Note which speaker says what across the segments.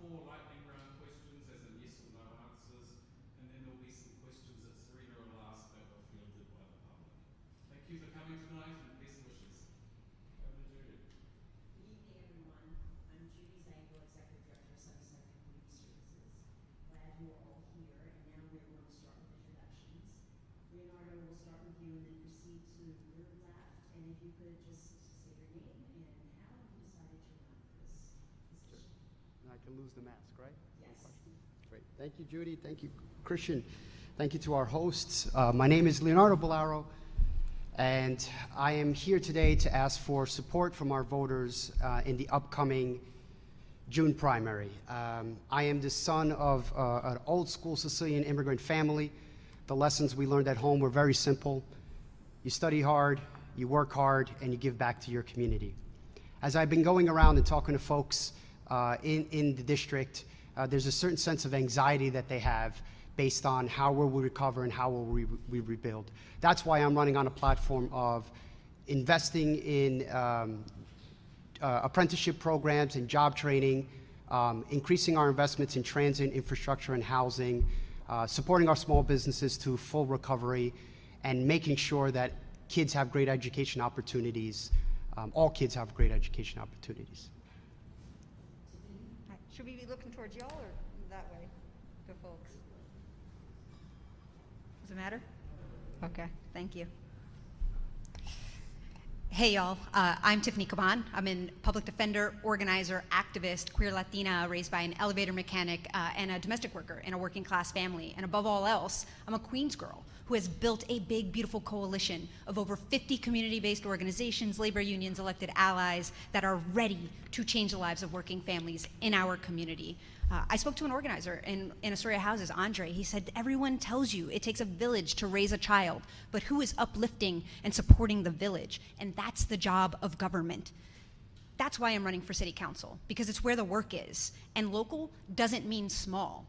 Speaker 1: 4 lightning round questions, as in yes or no answers, and then there'll be some questions that Serena will ask that were fielded by the public. Thank you for coming tonight and best wishes. Over to Judy.
Speaker 2: Good evening, everyone. I'm Judy Zango, Executive Director of Sunnyside Community Services. Glad you're all here, and now we're going to start with introductions. Leonardo, we'll start with you and then proceed to your left. And if you could just say your name and how you decided to run for this position.
Speaker 3: I can lose the mask, right?
Speaker 2: Yes.
Speaker 3: Great. Thank you, Judy. Thank you, Christian. Thank you to our hosts. My name is Leonardo Bellaro, and I am here today to ask for support from our voters in the upcoming June primary. I am the son of an old school Sicilian immigrant family. The lessons we learned at home were very simple. You study hard, you work hard, and you give back to your community. As I've been going around and talking to folks in the district, there's a certain sense of anxiety that they have based on how will we recover and how will we rebuild. That's why I'm running on a platform of investing in apprenticeship programs and job training, increasing our investments in transit infrastructure and housing, supporting our small businesses to full recovery, and making sure that kids have great education opportunities. All kids have great education opportunities.
Speaker 4: Should we be looking towards y'all or that way, the folks? Does it matter? Okay, thank you. Hey y'all, I'm Tiffany Caban. I'm a public defender, organizer, activist, queer Latina, raised by an elevator mechanic and a domestic worker in a working class family. And above all else, I'm a Queens girl who has built a big, beautiful coalition of over 50 community-based organizations, labor unions, elected allies that are ready to change the lives of working families in our community. I spoke to an organizer in Astoria Houses, Andre. He said, everyone tells you it takes a village to raise a child, but who is uplifting and supporting the village? And that's the job of government. That's why I'm running for city council, because it's where the work is. And local doesn't mean small.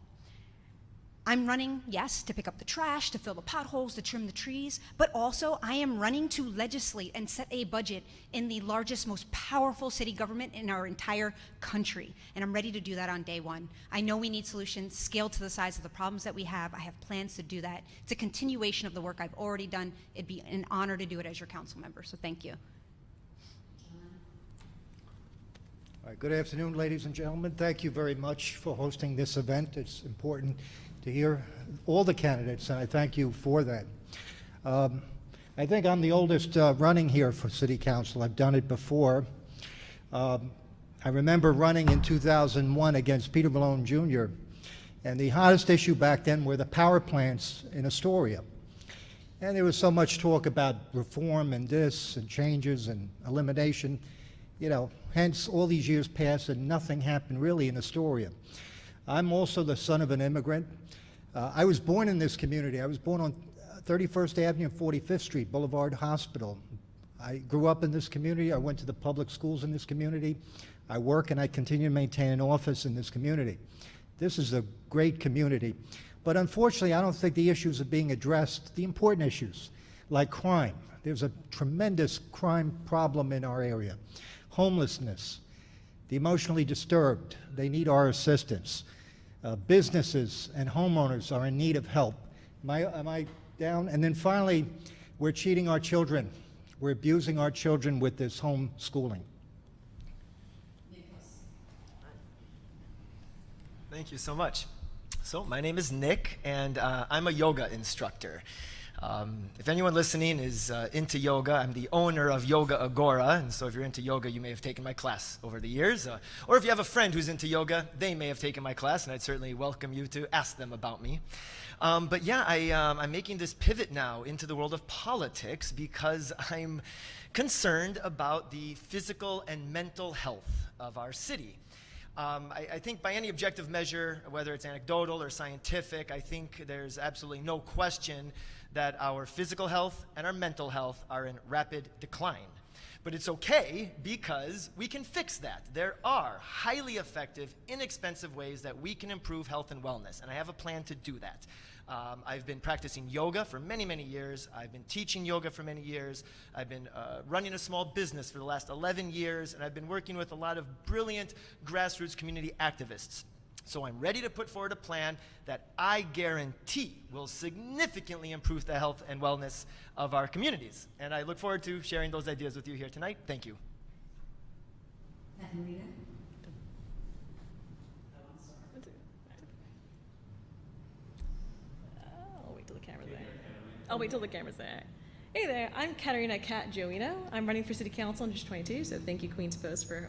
Speaker 4: I'm running, yes, to pick up the trash, to fill the potholes, to trim the trees, but also I am running to legislate and set a budget in the largest, most powerful city government in our entire country. And I'm ready to do that on day one. I know we need solutions scaled to the size of the problems that we have. I have plans to do that. It's a continuation of the work I've already done. It'd be an honor to do it as your council member, so thank you.
Speaker 5: All right, good afternoon, ladies and gentlemen. Thank you very much for hosting this event. It's important to hear all the candidates, and I thank you for that. I think I'm the oldest running here for City Council. I've done it before. I remember running in 2001 against Peter Malone Jr., and the hottest issue back then were the power plants in Astoria. And there was so much talk about reform and this and changes and elimination. You know, hence all these years passed and nothing happened really in Astoria. I'm also the son of an immigrant. I was born in this community. I was born on 31st Avenue and 45th Street, Boulevard Hospital. I grew up in this community. I went to the public schools in this community. I work and I continue to maintain an office in this community. This is a great community. But unfortunately, I don't think the issues are being addressed, the important issues, like crime. There's a tremendous crime problem in our area. Homelessness, the emotionally disturbed, they need our assistance. Businesses and homeowners are in need of help. Am I down? And then finally, we're cheating our children. We're abusing our children with this homeschooling.
Speaker 6: Thank you so much. So my name is Nick, and I'm a yoga instructor. If anyone listening is into yoga, I'm the owner of Yoga Agora, and so if you're into yoga, you may have taken my class over the years. Or if you have a friend who's into yoga, they may have taken my class, and I'd certainly welcome you to ask them about me. But yeah, I'm making this pivot now into the world of politics because I'm concerned about the physical and mental health of our city. I think by any objective measure, whether it's anecdotal or scientific, I think there's absolutely no question that our physical health and our mental health are in rapid decline. But it's okay because we can fix that. There are highly effective, inexpensive ways that we can improve health and wellness, and I have a plan to do that. I've been practicing yoga for many, many years. I've been teaching yoga for many years. I've been running a small business for the last 11 years, and I've been working with a lot of brilliant grassroots community activists. So I'm ready to put forward a plan that I guarantee will significantly improve the health and wellness of our communities. And I look forward to sharing those ideas with you here tonight. Thank you.
Speaker 2: Catalina?
Speaker 7: I'll wait till the camera's there. I'll wait till the camera's there. Hey there, I'm Katerina Kat Joino. I'm running for City Council in District 22, so thank you, Queens Post, for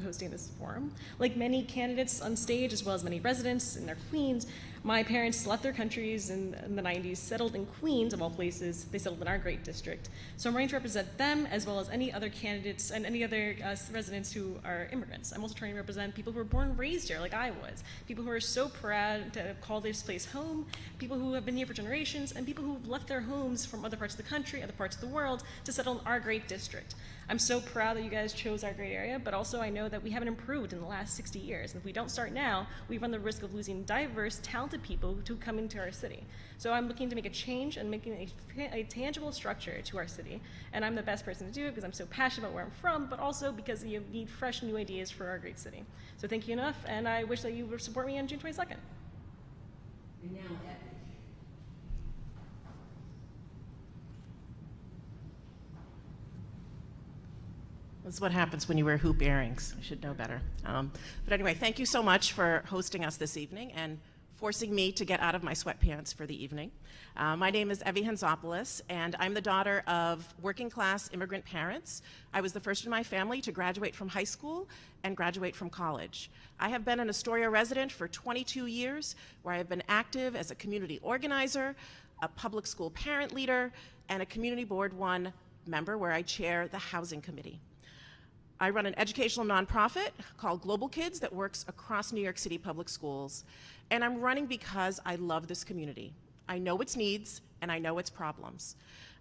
Speaker 7: hosting this forum. Like many candidates on stage, as well as many residents and their queens, my parents left their countries in the 90s, settled in Queens, of all places. They settled in our great district. So I'm running to represent them, as well as any other candidates and any other residents who are immigrants. I'm also trying to represent people who were born and raised here, like I was. People who are so proud to call this place home, people who have been here for generations, and people who have left their homes from other parts of the country, other parts of the world, to settle in our great district. I'm so proud that you guys chose our great area, but also I know that we haven't improved in the last 60 years. And if we don't start now, we run the risk of losing diverse, talented people to come into our city. So I'm looking to make a change and making a tangible structure to our city. And I'm the best person to do it because I'm so passionate about where I'm from, but also because you need fresh new ideas for our great city. So thank you enough, and I wish that you would support me on June 22nd.
Speaker 2: And now, Evan.
Speaker 8: This is what happens when you wear hoop earrings. I should know better. But anyway, thank you so much for hosting us this evening and forcing me to get out of my sweatpants for the evening. My name is Evie Hanzopoulos, and I'm the daughter of working-class immigrant parents. I was the first in my family to graduate from high school and graduate from college. I have been an Astoria resident for 22 years, where I have been active as a community organizer, a public school parent leader, and a Community Board 1 member, where I chair the Housing Committee. I run an educational nonprofit called Global Kids that works across New York City public schools. And I'm running because I love this community. I know its needs and I know its problems.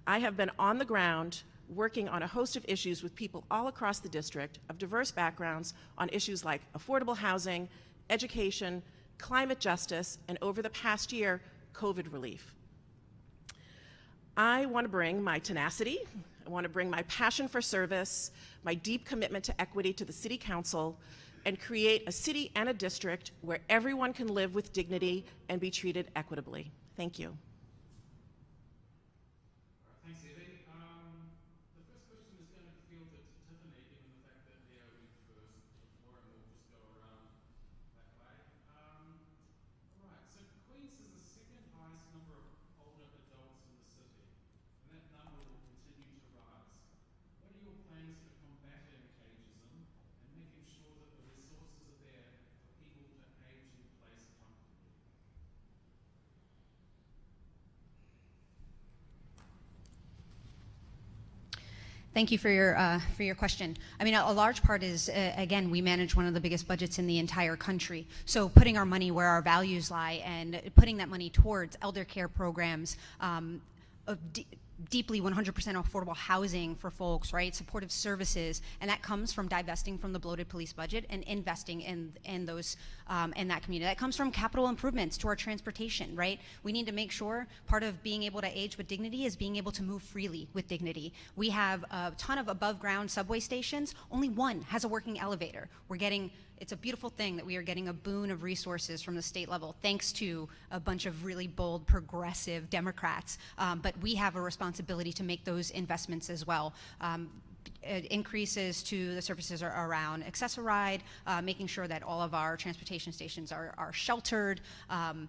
Speaker 8: I have been on the ground working on a host of issues with people all across the district of diverse backgrounds on issues like affordable housing, education, climate justice, and over the past year, COVID relief. I want to bring my tenacity, I want to bring my passion for service, my deep commitment to equity to the City Council, and create a city and a district where everyone can live with dignity and be treated equitably. Thank you.
Speaker 1: Thanks, Evie. The first question is going to be fielded to Tiffany, given the fact that Leo went first before, and we'll just go around that way. Right, so Queens has the second highest number of older adults in the city, and that number will continue to rise. What are your plans for combating ageism and making sure that the resources are there for people to age in place comfortably?
Speaker 4: Thank you for your question. I mean, a large part is, again, we manage one of the biggest budgets in the entire country. So putting our money where our values lie and putting that money towards elder care programs, deeply 100% affordable housing for folks, right? Supportive services, and that comes from divesting from the bloated police budget and investing in those in that community. That comes from capital improvements to our transportation, right? We need to make sure part of being able to age with dignity is being able to move freely with dignity. We have a ton of above ground subway stations. Only one has a working elevator. It's a beautiful thing that we are getting a boon of resources from the state level, thanks to a bunch of really bold, progressive Democrats. But we have a responsibility to make those investments as well. Increases to the services around Access-a-Ride, making sure that all of our transportation stations are sheltered, and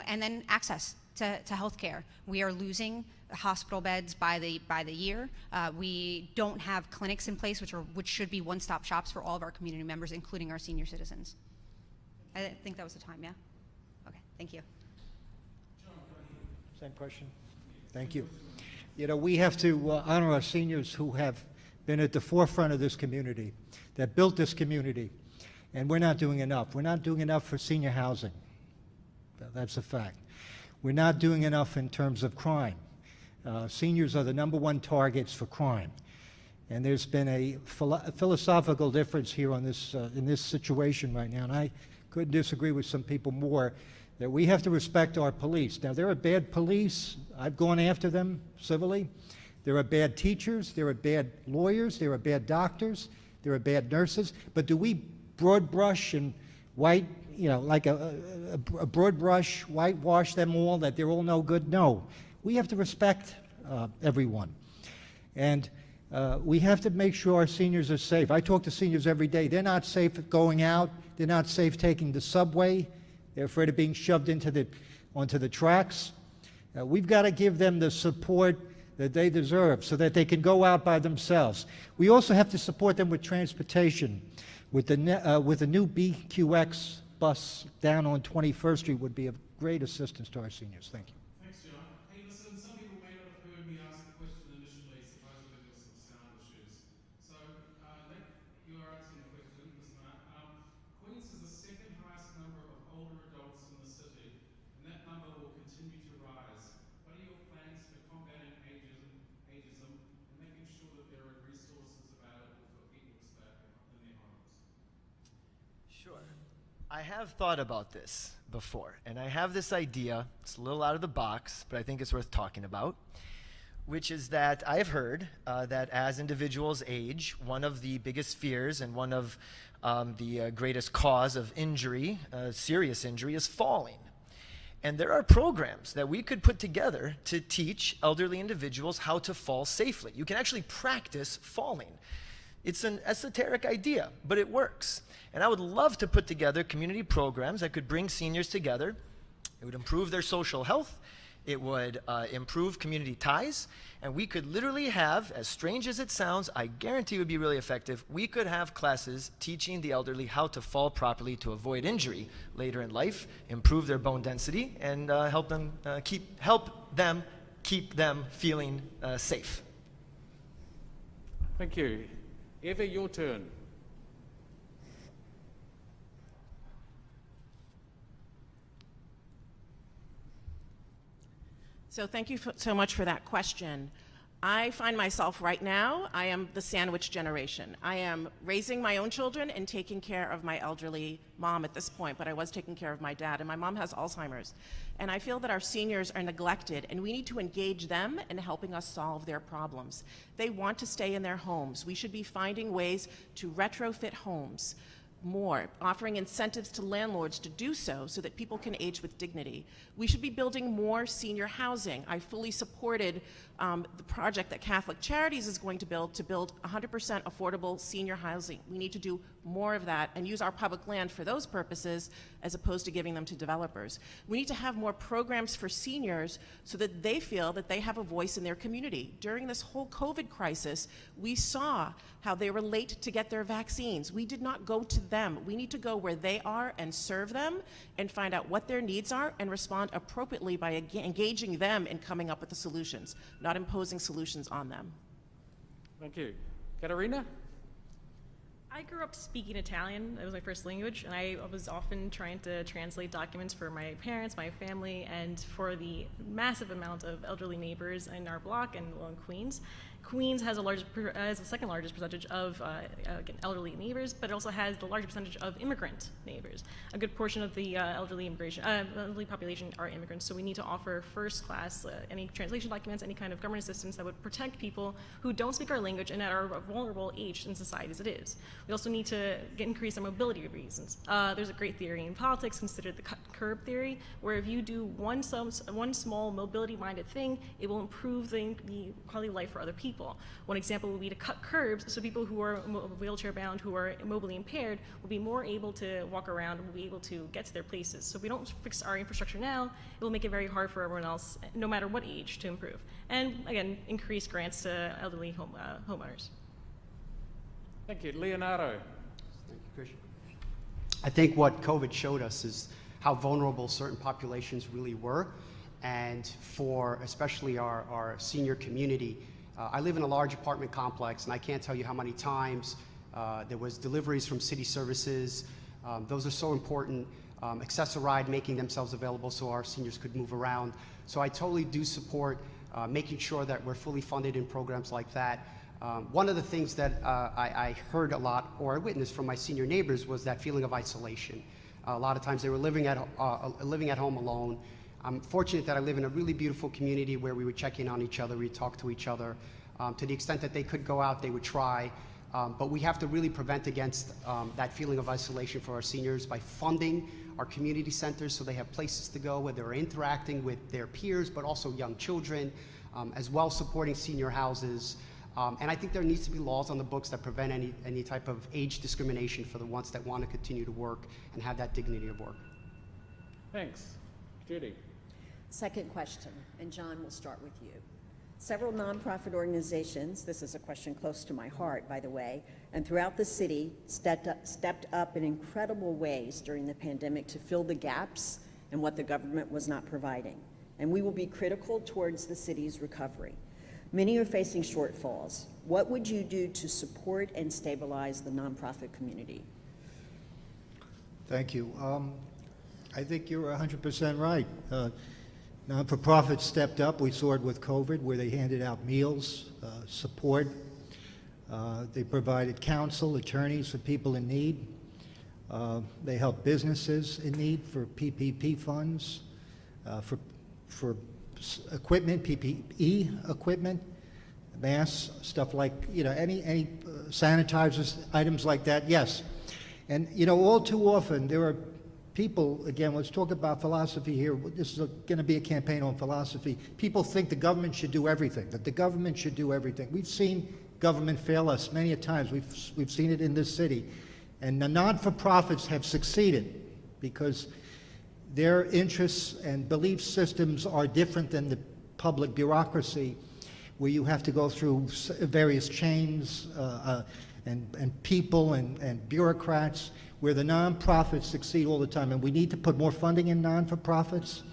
Speaker 4: then access to healthcare. We are losing hospital beds by the year. We don't have clinics in place, which should be one-stop shops for all of our community members, including our senior citizens. I think that was the time, yeah? Okay, thank you.
Speaker 5: Same question. Thank you. You know, we have to honor our seniors who have been at the forefront of this community, that built this community, and we're not doing enough. We're not doing enough for senior housing. That's a fact. We're not doing enough in terms of crime. Seniors are the #1 targets for crime. And there's been a philosophical difference here on this, in this situation right now, and I couldn't disagree with some people more, that we have to respect our police. Now, there are bad police. I've gone after them civilly. There are bad teachers. There are bad lawyers. There are bad doctors. There are bad nurses. But do we broad brush and white like a broad brush, whitewash them all, that they're all no good. No, we have to respect everyone. And we have to make sure our seniors are safe. I talk to seniors every day. They're not safe going out. They're not safe taking the subway. They're afraid of being shoved onto the tracks. We've got to give them the support that they deserve so that they can go out by themselves. We also have to support them with transportation. With the new BQX bus down on 21st Street would be of great assistance to our seniors. Thank you.
Speaker 1: Thanks, John. Hey, listen, some people may not have heard me ask the question initially. Supposedly there were some sound issues. So, Nick, you are asking the question. Listen, Queens has the second highest number of older adults in the city, and that number will continue to rise. What are your plans for combating ageism and making sure that there are resources available for people to stay in their homes?
Speaker 6: Sure. I have thought about this before, and I have this idea. It's a little out of the box, but I think it's worth talking about, which is that I've heard that as individuals age, one of the biggest fears and one of the greatest cause of injury, serious injury, is falling. And there are programs that we could put together to teach elderly individuals how to fall safely. You can actually practice falling. It's an esoteric idea, but it works. And I would love to put together community programs that could bring seniors together. It would improve their social health. It would improve community ties. And we could literally have, as strange as it sounds, I guarantee it would be really effective, we could have classes teaching the elderly how to fall properly to avoid injury later in life, improve their bone density, and help them keep them feeling safe.
Speaker 1: Thank you. Eva, your turn.
Speaker 8: So thank you so much for that question. I find myself right now, I am the sandwich generation. I am raising my own children and taking care of my elderly mom at this point, but I was taking care of my dad, and my mom has Alzheimer's. And I feel that our seniors are neglected, and we need to engage them in helping us solve their problems. They want to stay in their homes. We should be finding ways to retrofit homes more, offering incentives to landlords to do so that people can age with dignity. We should be building more senior housing. I fully supported the project that Catholic Charities is going to build 100% affordable senior housing. We need to do more of that and use our public land for those purposes as opposed to giving them to developers. We need to have more programs for seniors so that they feel that they have a voice in their community. During this whole COVID crisis, we saw how they were late to get their vaccines. We did not go to them. We need to go where they are and serve them and find out what their needs are and respond appropriately by engaging them in coming up with the solutions, not imposing solutions on them.
Speaker 1: Thank you. Katerina?
Speaker 7: I grew up speaking Italian. That was my first language, and I was often trying to translate documents for my parents, my family, and for the massive amount of elderly neighbors in our block and along Queens. Queens has the second largest percentage of again, elderly neighbors, but it also has the largest percentage of immigrant neighbors. A good portion of the elderly population are immigrants, so we need to offer first class, any translation documents, any kind of government assistance that would protect people who don't speak our language and are a vulnerable age in society as it is. We also need to increase our mobility reasons. There's a great theory in politics considered the cut curb theory, where if you do one small mobility-minded thing, it will improve the quality of life for other people. One example would be to cut curbs, so people who are wheelchair-bound, who are mobilely impaired, will be more able to walk around and will be able to get to their places. So if we don't fix our infrastructure now, it will make it very hard for everyone else, no matter what age, to improve. And again, increase grants to elderly homeowners.
Speaker 1: Thank you. Leonardo?
Speaker 3: Thank you, Christian. I think what COVID showed us is how vulnerable certain populations really were, and for especially our senior community. I live in a large apartment complex, and I can't tell you how many times there was deliveries from city services. Those are so important. Access-a-Ride making themselves available so our seniors could move around. So I totally do support making sure that we're fully funded in programs like that. One of the things that I heard a lot, or I witnessed from my senior neighbors, was that feeling of isolation. A lot of times they were living at home alone. I'm fortunate that I live in a really beautiful community where we would check in on each other, we'd talk to each other. To the extent that they could go out, they would try. But we have to really prevent against that feeling of isolation for our seniors by funding our community centers so they have places to go where they're interacting with their peers, but also young children, as well supporting senior houses. And I think there needs to be laws on the books that prevent any type of age discrimination for the ones that want to continue to work and have that dignity of work.
Speaker 1: Thanks. Judy.
Speaker 2: Second question, and John, we'll start with you. Several nonprofit organizations, this is a question close to my heart, by the way, and throughout the city stepped up in incredible ways during the pandemic to fill the gaps in what the government was not providing. And we will be critical towards the city's recovery. Many are facing shortfalls. What would you do to support and stabilize the nonprofit community?
Speaker 5: Thank you. I think you're 100% right. Non-for-profits stepped up. We saw it with COVID, where they handed out meals, support. They provided counsel, attorneys for people in need. They helped businesses in need for PPP funds, for equipment, PPE equipment, masks, stuff like, any sanitizers, items like that, yes. And, all too often there are people, again, let's talk about philosophy here. This is going to be a campaign on philosophy. People think the government should do everything, that the government should do everything. We've seen government fail us many a times. We've seen it in this city. And the non-for-profits have succeeded because their interests and belief systems are different than the public bureaucracy, where you have to go through various chains and people and bureaucrats, where the nonprofits succeed all the time. And we need to put more funding in non-for-profits.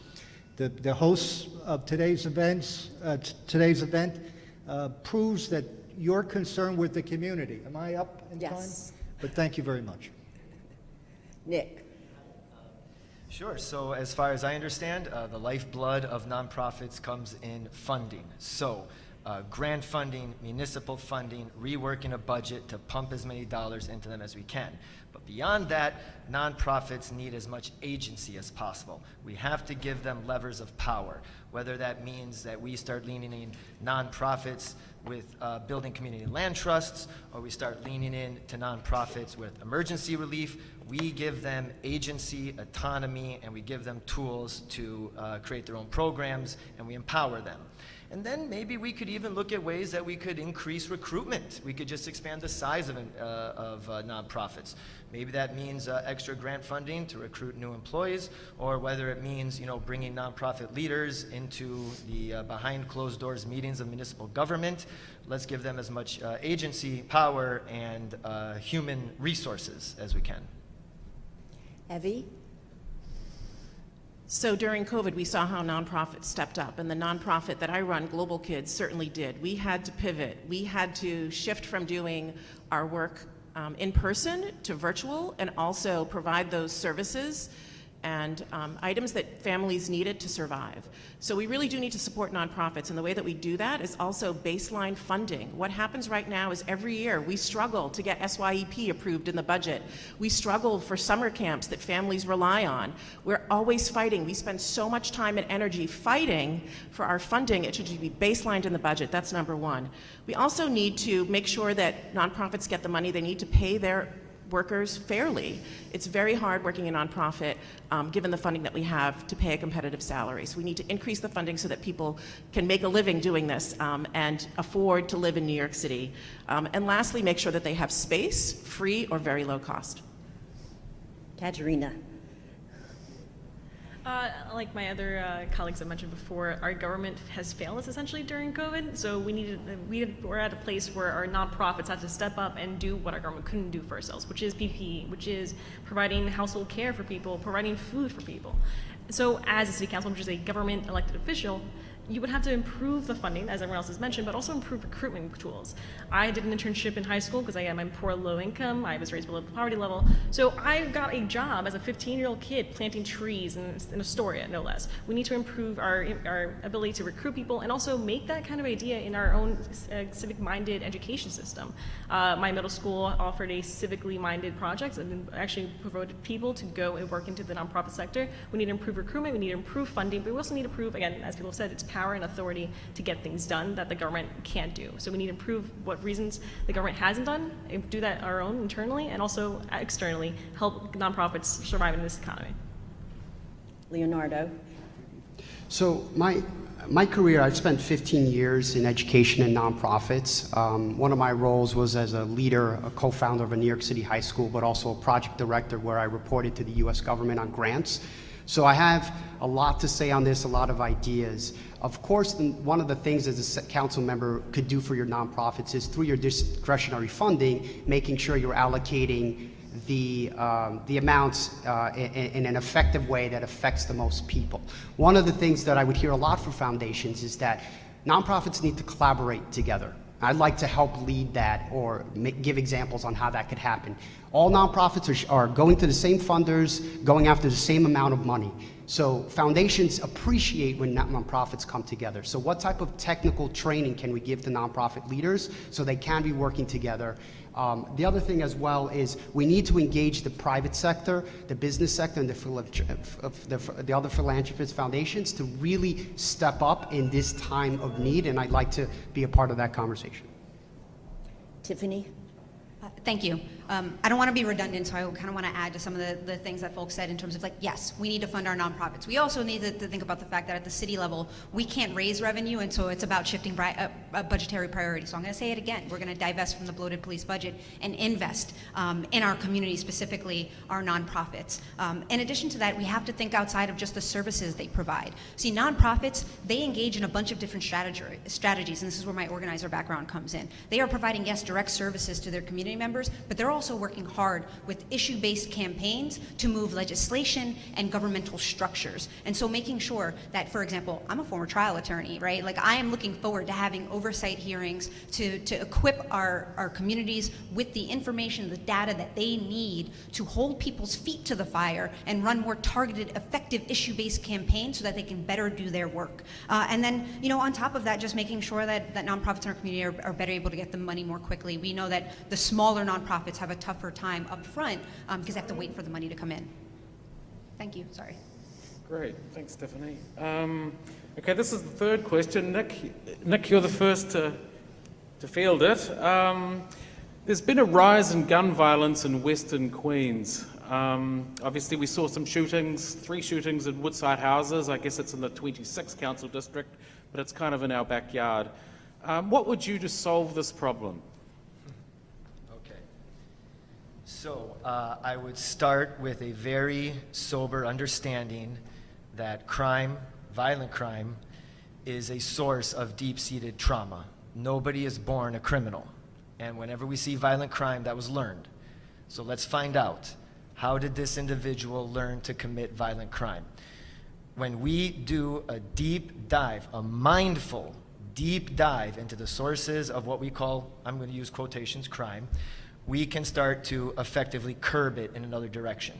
Speaker 5: The hosts of today's event proves that you're concerned with the community. Am I up in time?
Speaker 2: Yes.
Speaker 5: But thank you very much.
Speaker 2: Nick.
Speaker 6: Sure. So as far as I understand, the lifeblood of nonprofits comes in funding. So grant funding, municipal funding, reworking a budget to pump as many dollars into them as we can. But beyond that, nonprofits need as much agency as possible. We have to give them levers of power, whether that means that we start leaning in nonprofits with building community land trusts, or we start leaning in to nonprofits with emergency relief. We give them agency, autonomy, and we give them tools to create their own programs, and we empower them. And then maybe we could even look at ways that we could increase recruitment. We could just expand the size of nonprofits. Maybe that means extra grant funding to recruit new employees, or whether it means bringing nonprofit leaders into the behind closed doors meetings of municipal government. Let's give them as much agency, power, and human resources as we can.
Speaker 2: Evie?
Speaker 8: So during COVID, we saw how nonprofits stepped up, and the nonprofit that I run, Global Kids, certainly did. We had to pivot. We had to shift from doing our work in person to virtual, and also provide those services and items that families needed to survive. So we really do need to support nonprofits, and the way that we do that is also baseline funding. What happens right now is every year we struggle to get SYEP approved in the budget. We struggle for summer camps that families rely on. We're always fighting. We spend so much time and energy fighting for our funding. It should be baselined in the budget. That's number one. We also need to make sure that nonprofits get the money they need to pay their workers fairly. It's very hard working in a nonprofit, given the funding that we have, to pay a competitive salary. So we need to increase the funding so that people can make a living doing this and afford to live in New York City. And lastly, make sure that they have space, free or very low cost.
Speaker 2: Katerina.
Speaker 7: Like my other colleagues have mentioned before, our government has failed us essentially during COVID. So we're at a place where our nonprofits have to step up and do what our government couldn't do for ourselves, which is PPE, which is providing household care for people, providing food for people. So as a city council, which is a government elected official, you would have to improve the funding, as everyone else has mentioned, but also improve recruitment tools. I did an internship in high school because I'm poor, low income. I was raised below the poverty level. So I got a job as a 15-year-old kid planting trees in Astoria, no less. We need to improve our ability to recruit people and also make that kind of idea in our own civic-minded education system. My middle school offered a civically minded project and actually promoted people to go and work into the nonprofit sector. We need to improve recruitment, we need to improve funding, but we also need to improve, again, as people have said, it's power and authority to get things done that the government can't do. So we need to improve what reasons the government hasn't done, and do that our own internally, and also externally help nonprofits survive in this economy.
Speaker 2: Leonardo.
Speaker 3: So my career, I've spent 15 years in education and nonprofits. One of my roles was as a leader, a co-founder of a New York City high school, but also a project director where I reported to the US government on grants. So I have a lot to say on this, a lot of ideas. Of course, one of the things as a council member could do for your nonprofits is through your discretionary funding, making sure you're allocating the amounts in an effective way that affects the most people. One of the things that I would hear a lot from foundations is that nonprofits need to collaborate together. I'd like to help lead that or give examples on how that could happen. All nonprofits are going to the same funders, going after the same amount of money. So foundations appreciate when nonprofits come together. So what type of technical training can we give to nonprofit leaders so they can be working together? The other thing as well is we need to engage the private sector, the business sector, and the other philanthropist foundations to really step up in this time of need, and I'd like to be a part of that conversation.
Speaker 2: Tiffany.
Speaker 4: Thank you. I don't want to be redundant, so I kind of want to add to some of the things that folks said in terms of like, yes, we need to fund our nonprofits. We also need to think about the fact that at the city level, we can't raise revenue, and so it's about shifting budgetary priorities. So I'm going to say it again. We're going to divest from the bloated police budget and invest in our community, specifically our nonprofits. In addition to that, we have to think outside of just the services they provide. See, nonprofits, they engage in a bunch of different strategies, and this is where my organizer background comes in. They are providing, yes, direct services to their community members, but they're also working hard with issue-based campaigns to move legislation and governmental structures. And so making sure that, for example, I'm a former trial attorney, right? Like, I am looking forward to having oversight hearings to equip our communities with the information, the data that they need to hold people's feet to the fire and run more targeted, effective issue-based campaigns so that they can better do their work. And then, you know, on top of that, just making sure that nonprofits in our community are better able to get the money more quickly. We know that the smaller nonprofits have a tougher time up front because they have to wait for the money to come in. Thank you. Sorry.
Speaker 1: Great. Thanks, Tiffany. Okay, this is the third question. Nick, you're the first to field it. There's been a rise in gun violence in Western Queens. Obviously, we saw some shootings, 3 shootings in Woodside houses. I guess it's in the 26th council district, but it's kind of in our backyard. What would you do to solve this problem?
Speaker 6: So I would start with a very sober understanding that crime, violent crime, is a source of deep-seated trauma. Nobody is born a criminal. And whenever we see violent crime, that was learned. So let's find out, how did this individual learn to commit violent crime? When we do a deep dive, a mindful deep dive into the sources of what we call, I'm going to use quotations, crime, we can start to effectively curb it in another direction.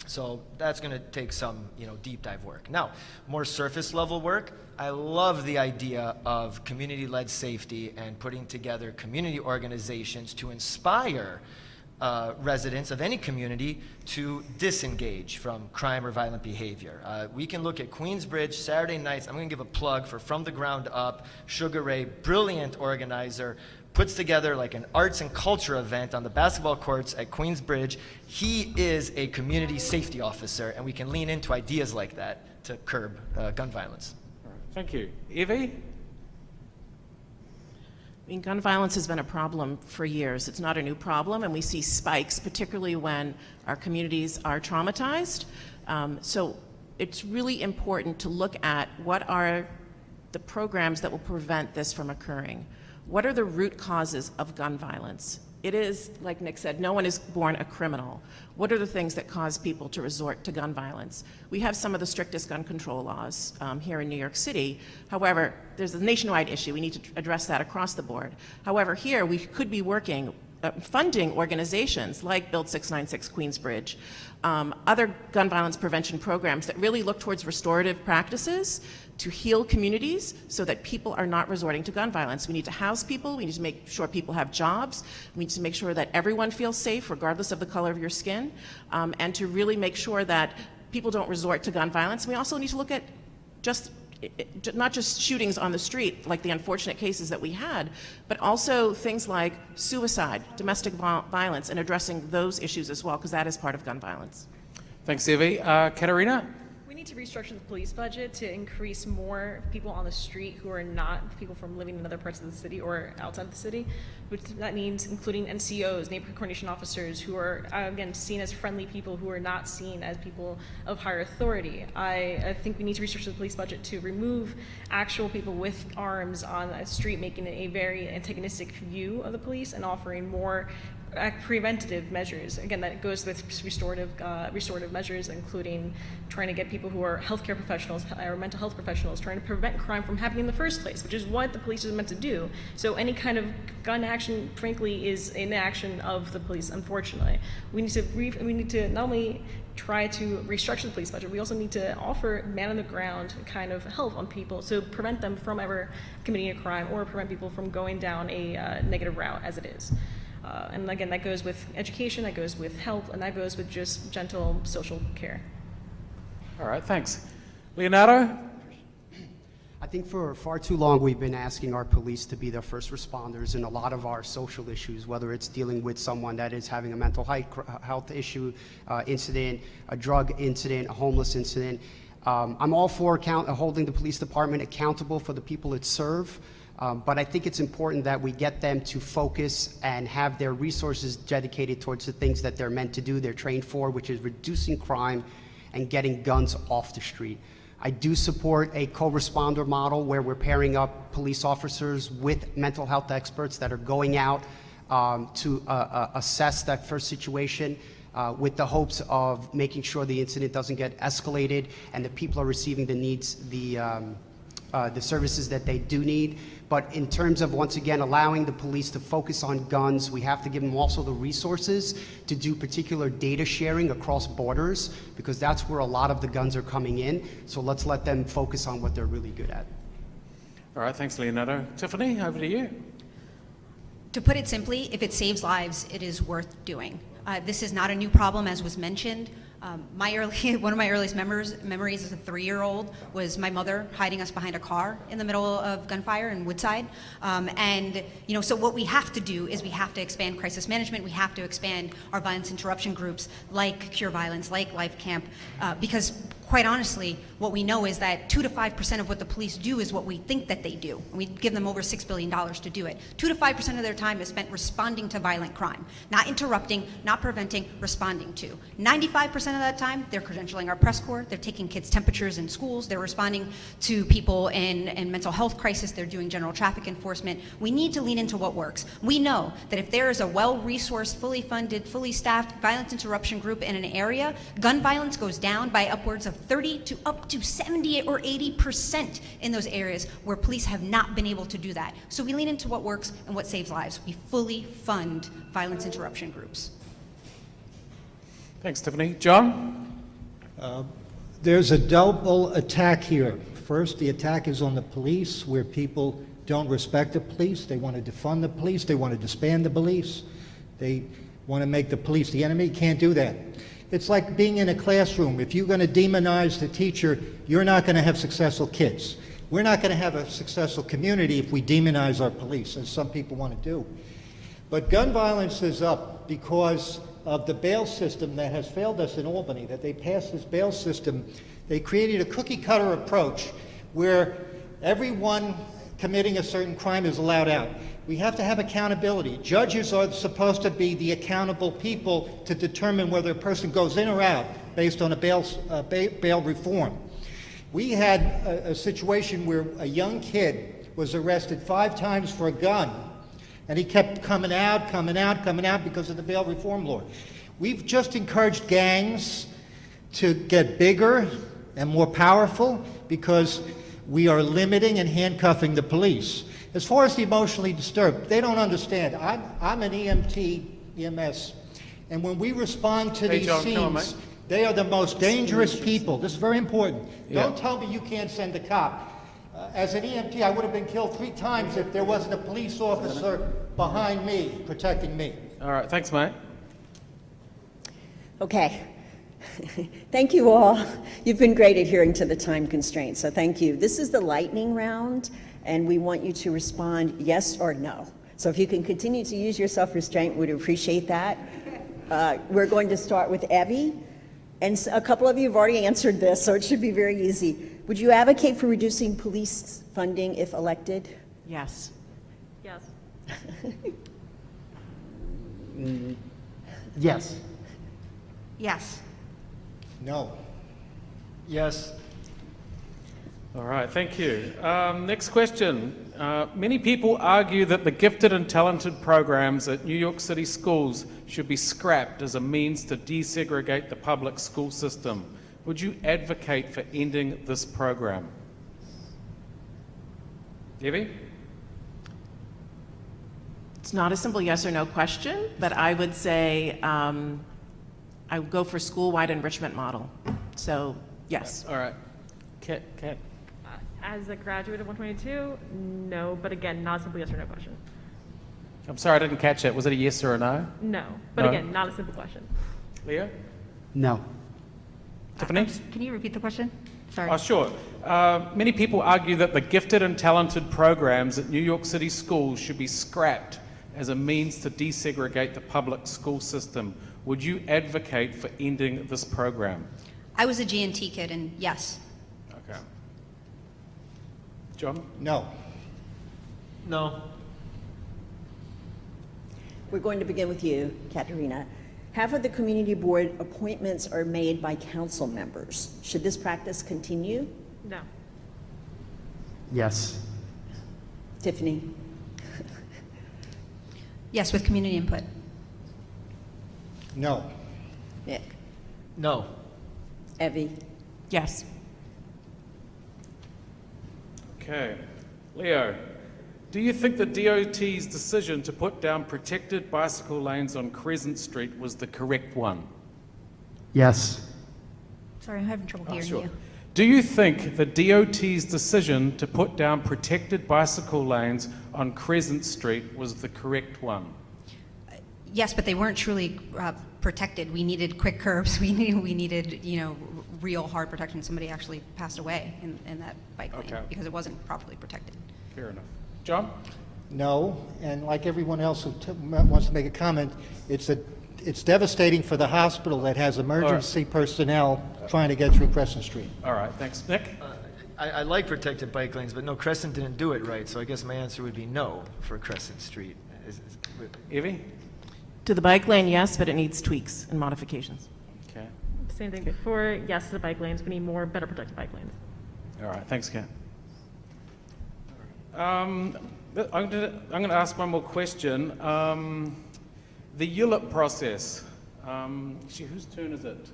Speaker 6: So that's going to take some, deep dive work. Now, more surface level work, I love the idea of community-led safety and putting together community organizations to inspire residents of any community to disengage from crime or violent behavior. We can look at Queensbridge Saturday nights. I'm going to give a plug for From the Ground Up. Sugar Ray, brilliant organizer, puts together like an arts and culture event on the basketball courts at Queensbridge. He is a community safety officer, and we can lean into ideas like that to curb gun violence.
Speaker 1: All right. Thank you. Evie?
Speaker 8: I mean, gun violence has been a problem for years. It's not a new problem, and we see spikes, particularly when our communities are traumatized. So it's really important to look at what are the programs that will prevent this from occurring. What are the root causes of gun violence? It is, like Nick said, no one is born a criminal. What are the things that cause people to resort to gun violence? We have some of the strictest gun control laws here in New York City. However, there's a nationwide issue. We need to address that across the board. However, here we could be working, funding organizations like Build 696 Queensbridge, other gun violence prevention programs that really look towards restorative practices to heal communities so that people are not resorting to gun violence. We need to house people. We need to make sure people have jobs. We need to make sure that everyone feels safe, regardless of the color of your skin, and to really make sure that people don't resort to gun violence. We also need to look at just not just shootings on the street, like the unfortunate cases that we had, but also things like suicide, domestic violence, and addressing those issues as well, because that is part of gun violence.
Speaker 1: Thanks, Evie. Katerina?
Speaker 7: We need to restructure the police budget to increase more people on the street who are not people from living in other parts of the city or outside of the city, which that means including NCOs, neighborhood coordination officers, who are, again, seen as friendly people who are not seen as people of higher authority. I think we need to restructure the police budget to remove actual people with arms on a street, making it a very antagonistic view of the police and offering more preventative measures. Again, that goes with restorative measures, including trying to get people who are healthcare professionals or mental health professionals, trying to prevent crime from happening in the first place, which is what the police is meant to do. So any kind of gun action, frankly, is an action of the police, unfortunately. We need to not only try to restructure the police budget, we also need to offer man-on-the-ground kind of help on people, so prevent them from ever committing a crime or prevent people from going down a negative route as it is. And again, that goes with education, that goes with help, and that goes with just gentle social care.
Speaker 1: All right, thanks. Leonardo?
Speaker 3: I think for far too long we've been asking our police to be the first responders in a lot of our social issues, whether it's dealing with someone that is having a mental health issue, incident, a drug incident, a homeless incident. I'm all for holding the police department accountable for the people it serves. But I think it's important that we get them to focus and have their resources dedicated towards the things that they're meant to do, they're trained for, which is reducing crime and getting guns off the street. I do support a co-responder model where we're pairing up police officers with mental health experts that are going out to assess that first situation with the hopes of making sure the incident doesn't get escalated and the people are receiving the services that they do need. But in terms of, once again, allowing the police to focus on guns, we have to give them also the resources to do particular data sharing across borders, because that's where a lot of the guns are coming in. So let's let them focus on what they're really good at.
Speaker 1: All right, thanks, Leonardo. Tiffany, over to you.
Speaker 4: To put it simply, if it saves lives, it is worth doing. This is not a new problem, as was mentioned. One of my earliest memories as a 3-year-old was my mother hiding us behind a car in the middle of gunfire in Woodside. So what we have to do is we have to expand crisis management. We have to expand our violence interruption groups like Cure Violence, like Life Camp, because quite honestly, what we know is that 2 to 5% of what the police do is what we think that they do. And we give them over $6 billion to do it. 2 to 5% of their time is spent responding to violent crime, not interrupting, not preventing, responding to. 95% of that time, they're credentialing our press corps, they're taking kids' temperatures in schools, they're responding to people in mental health crisis, they're doing general traffic enforcement. We need to lean into what works. We know that if there is a well-resourced, fully funded, fully staffed violence interruption group in an area, gun violence goes down by upwards of 30 to up to 70 or 80% in those areas where police have not been able to do that. So we lean into what works and what saves lives. We fully fund violence interruption groups.
Speaker 1: Thanks, Tiffany. John?
Speaker 5: There's a double attack here. First, the attack is on the police, where people don't respect the police. They want to defund the police. They want to disband the police. They want to make the police the enemy. Can't do that. It's like being in a classroom. If you're going to demonize the teacher, you're not going to have successful kids. We're not going to have a successful community if we demonize our police, as some people want to do. But gun violence is up because of the bail system that has failed us in Albany, that they passed this bail system. They created a cookie-cutter approach where everyone committing a certain crime is allowed out. We have to have accountability. Judges are supposed to be the accountable people to determine whether a person goes in or out based on a bail reform. We had a situation where a young kid was arrested 5 times for a gun, and he kept coming out because of the bail reform law. We've just encouraged gangs to get bigger and more powerful because we are limiting and handcuffing the police. As far as the emotionally disturbed, they don't understand. I'm an EMS, and when we respond to these scenes, they are the most dangerous people. This is very important. Yeah. Don't tell me you can't send a cop. As an EMT, I would have been killed 3 times if there wasn't a police officer behind me, protecting me.
Speaker 1: All right, thanks, mate.
Speaker 9: Okay,
Speaker 2: Thank you all. You've been great adhering to the time constraints, so thank you. This is the lightning round, and we want you to respond yes or no. So if you can continue to use your self-restraint, we'd appreciate that. We're going to start with Evie, and a couple of you have already answered this, so it should be very easy. Would you advocate for reducing police funding if elected?
Speaker 8: Yes.
Speaker 7: Yes.
Speaker 3: Yes.
Speaker 4: Yes.
Speaker 5: No.
Speaker 6: Yes.
Speaker 1: All right, thank you. Next question. Many people argue that the gifted and talented programs at New York City schools should be scrapped as a means to desegregate the public school system. Would you advocate for ending this program? Evie?
Speaker 8: It's not a simple yes or no question, but I would say I would go for school-wide enrichment model. So, yes.
Speaker 1: All right. Kat?
Speaker 7: As a graduate of 122, no, but again, not a simple yes or no question.
Speaker 1: I'm sorry, I didn't catch it. Was it a yes or a no?
Speaker 7: No, but
Speaker 1: No?
Speaker 7: again, not a simple question.
Speaker 1: Leo?
Speaker 3: No.
Speaker 1: Tiffany?
Speaker 4: Can you repeat the question? Sorry.
Speaker 1: Oh, sure. Many people argue that the gifted and talented programs at New York City schools should be scrapped as a means to desegregate the public school system. Would you advocate for ending this program?
Speaker 4: I was a G&T kid, and yes.
Speaker 1: Okay. John?
Speaker 5: No.
Speaker 6: No.
Speaker 2: We're going to begin with you, Katerina. Half of the community board appointments are made by council members. Should this practice continue?
Speaker 7: No.
Speaker 3: Yes.
Speaker 2: Tiffany?
Speaker 4: Yes, with community input.
Speaker 5: No.
Speaker 2: Nick?
Speaker 6: No.
Speaker 2: Evie?
Speaker 8: Yes.
Speaker 1: Okay. Leo, do you think the DOT's decision to put down protected bicycle lanes on Crescent Street was the correct one?
Speaker 3: Yes.
Speaker 4: Sorry, I'm having trouble hearing you.
Speaker 1: Do you think the DOT's decision to put down protected bicycle lanes on Crescent Street was the correct one?
Speaker 4: Yes, but they weren't truly protected. We needed quick curbs. We needed, real hard protection. Somebody actually passed away in that bike lane because it wasn't properly protected.
Speaker 1: Fair enough. John?
Speaker 5: No, and like everyone else who wants to make a comment, it's devastating for the hospital that has emergency personnel trying to get through Crescent Street.
Speaker 1: All right, thanks. Nick?
Speaker 6: I like protected bike lanes, but no, Crescent didn't do it right, so I guess my answer would be no for Crescent Street.
Speaker 1: Evie?
Speaker 8: To the bike lane, yes, but it needs tweaks and modifications.
Speaker 1: Okay.
Speaker 7: Same thing before, yes to the bike lanes. We need more, better protected bike lanes.
Speaker 1: All right, thanks, Kat. I'm going to ask one more question. The ULIP process. Whose turn is it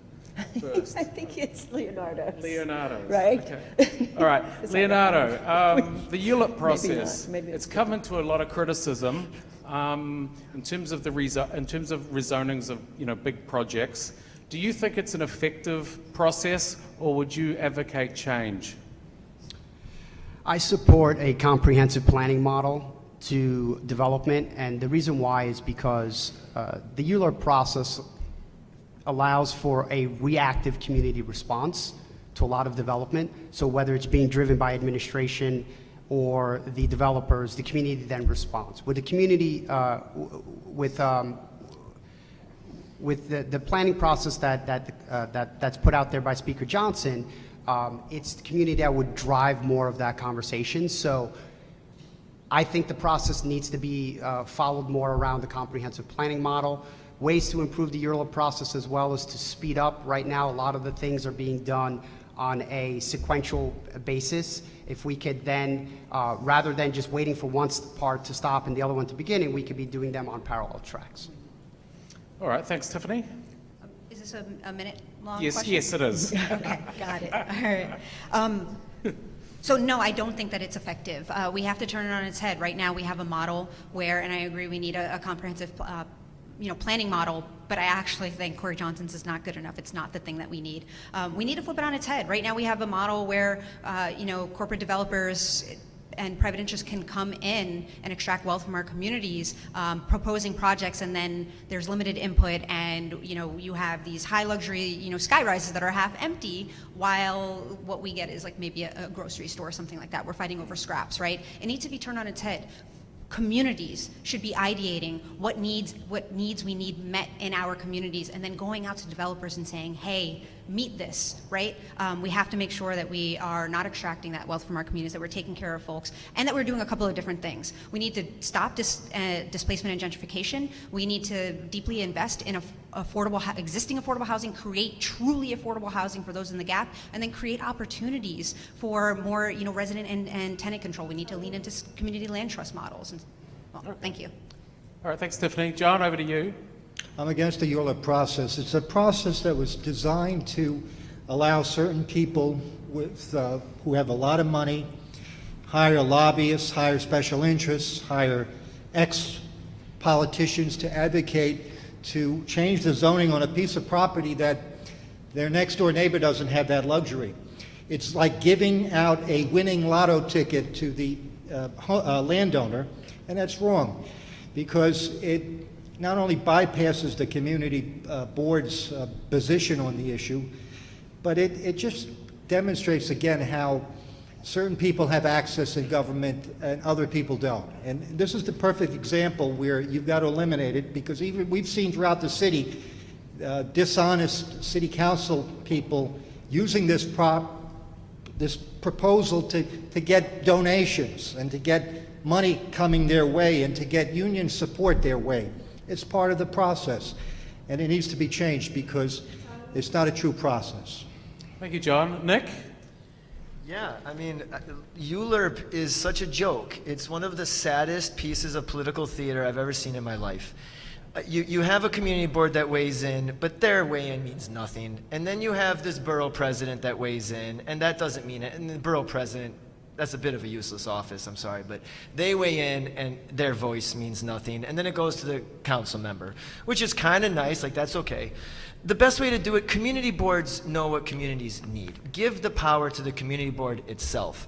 Speaker 1: first?
Speaker 2: I think it's Leonardo's.
Speaker 1: Leonardo's.
Speaker 2: Right?
Speaker 1: Okay. All right, Leonardo. The ULIP process.
Speaker 2: Maybe
Speaker 1: it's come into a lot of criticism in terms of rezonings of big projects. Do you think it's an effective process, or would you advocate change?
Speaker 3: I support a comprehensive planning model to development, and the reason why is because the ULIP process allows for a reactive community response to a lot of development. So whether it's being driven by administration or the developers, the community then responds. With the community, with the planning process that's put out there by Speaker Johnson, it's the community that would drive more of that conversation. So I think the process needs to be followed more around the comprehensive planning model. Ways to improve the ULIP process as well as to speed up. Right now, a lot of the things are being done on a sequential basis. If we could then, rather than just waiting for one part to stop and the other one to begin, we could be doing them on parallel tracks.
Speaker 1: All right, thanks, Tiffany.
Speaker 4: Is this a minute long
Speaker 1: Yes,
Speaker 4: question?
Speaker 1: yes, it is.
Speaker 4: Okay, got it. All right. So no, I don't think that it's effective. We have to turn it on its head. Right now, we have a model where, and I agree, we need a comprehensive planning model, but I actually think Corey Johnson's is not good enough. It's not the thing that we need. We need to flip it on its head. Right now we have a model where, corporate developers and private interests can come in and extract wealth from our communities, proposing projects, and then there's limited input, and you have these high luxury sky rises that are half empty, while what we get is like maybe a grocery store or something like that. We're fighting over scraps, right? It needs to be turned on its head. Communities should be ideating what needs we need met in our communities, and then going out to developers and saying, hey, meet this, right? We have to make sure that we are not extracting that wealth from our communities, that we're taking care of folks, and that we're doing a couple of different things. We need to stop displacement and gentrification. We need to deeply invest in existing affordable housing, create truly affordable housing for those in the gap, and then create opportunities for more resident and tenant control. We need to lean into community land trust models. Thank you.
Speaker 1: All right, thanks, Tiffany. John, over to you.
Speaker 5: I'm against the ULEP process. It's a process that was designed to allow certain people who have a lot of money, hire lobbyists, hire special interests, hire ex-politicians to advocate to change the zoning on a piece of property that their next door neighbor doesn't have that luxury. It's like giving out a winning lotto ticket to the landowner, and that's wrong, because it not only bypasses the community board's position on the issue, but it just demonstrates again how certain people have access in government and other people don't. And this is the perfect example where you've got to eliminate it, because even we've seen throughout the city dishonest city council people using this proposal to get donations and to get money coming their way and to get union support their way. It's part of the process, and it needs to be changed because it's not a true process.
Speaker 1: Thank you, John. Nick?
Speaker 6: Yeah, I mean, ULERP is such a joke. It's one of the saddest pieces of political theater I've ever seen in my life. You have a community board that weighs in, but their weigh-in means nothing. And then you have this borough president that weighs in, and that doesn't mean it. And the borough president, that's a bit of a useless office, I'm sorry, but they weigh in and their voice means nothing. And then it goes to the council member, which is kind of nice, like that's okay. The best way to do it, community boards know what communities need. Give the power to the community board itself.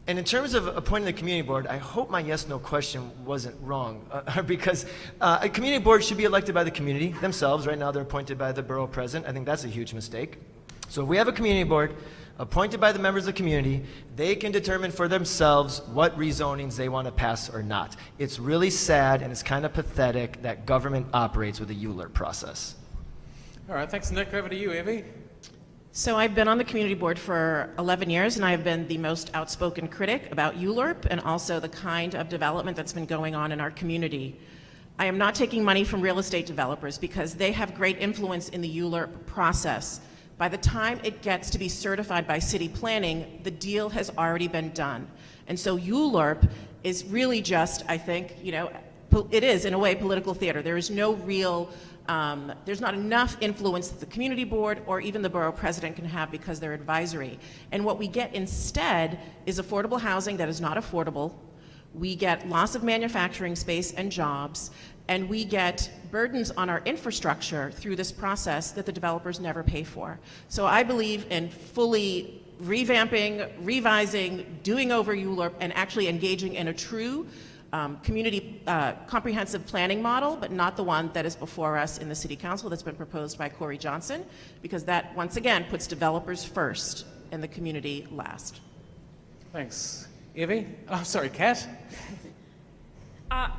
Speaker 6: And in terms of appointing the community board, I hope my yes/no question wasn't wrong, because a community board should be elected by the community themselves. Right now they're appointed by the borough president. I think that's a huge mistake. So if we have a community board appointed by the members of the community, they can determine for themselves what rezonings they want to pass or not. It's really sad and it's kind of pathetic that government operates with a ULERP process.
Speaker 1: All right, thanks, Nick. Over to you, Evie.
Speaker 8: So I've been on the community board for 11 years, and I have been the most outspoken critic about ULERP and also the kind of development that's been going on in our community. I am not taking money from real estate developers because they have great influence in the ULERP process. By the time it gets to be certified by city planning, the deal has already been done. And so ULERP is really just, I think, it is in a way political theater. There is no real there's not enough influence that the community board or even the borough president can have because they're advisory. And what we get instead is affordable housing that is not affordable. We get loss of manufacturing space and jobs, and we get burdens on our infrastructure through this process that the developers never pay for. So I believe in fully revamping, revising, doing over ULERP, and actually engaging in a true community comprehensive planning model, but not the one that is before us in the City Council that's been proposed by Corey Johnson, because that, once again, puts developers first and the community last.
Speaker 1: Thanks. Evie? Oh, sorry, Kat?